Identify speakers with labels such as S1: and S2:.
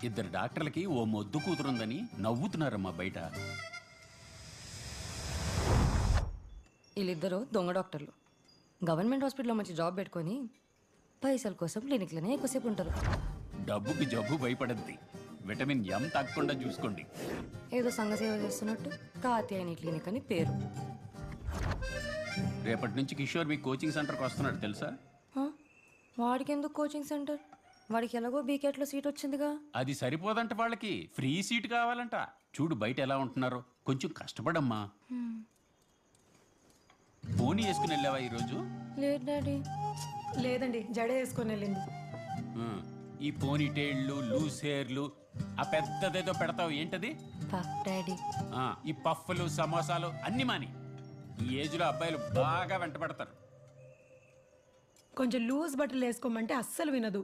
S1: ఇద్దరు డాక్టర్లకి ఓ మొద్దు కూతురుందని నవ్వుతున్నారమ్మా బయట.
S2: వీళ్ళిద్దరూ దొంగ డాక్టర్లు. గవర్నమెంట్ హాస్పిటల్లో మంచి జాబ్ పెట్టుకొని పైసల కోసం క్లినిక్లోనే ఎక్కువసేపు ఉంటారు.
S1: డబ్బుకి జబ్బు భయపడద్ది. విటమిన్ ఎం తగ్గకుండా చూసుకోండి.
S2: ఏదో సంఘ సేవ చేస్తున్నట్టు కాత్యాయని క్లినిక్ అని పేరు.
S1: రేపటి నుంచి కిషోర్ మీ కోచింగ్ సెంటర్కి వస్తున్నాడు తెలుసా?
S2: వాడికి ఎందుకు కోచింగ్ సెంటర్? వాడికి ఎలాగో బీకెట్లో సీట్ వచ్చిందిగా.
S1: అది సరిపోదంట, వాళ్ళకి ఫ్రీ సీట్ కావాలంట. చూడు బయట ఎలా ఉంటున్నారో. కొంచెం కష్టపడమ్మా. పోనీ వేసుకుని వెళ్ళావా ఈరోజు?
S2: లేదు డాడీ.
S3: లేదండి, జడ వేసుకొని వెళ్ళింది.
S1: ఈ పోనీ టైళ్ళు, లూస్ హెయిర్లు, ఆ పెద్దదేదో పెడతావు ఏంటది?
S2: డాడీ
S1: ఈ పఫ్ఫులు, సమోసాలు అన్ని మాని. ఈ ఏజ్లో అబ్బాయిలు బాగా వెంటబడతారు.
S3: కొంచెం లూజ్ బట్టలు వేసుకోమంటే అస్సలు వినదు.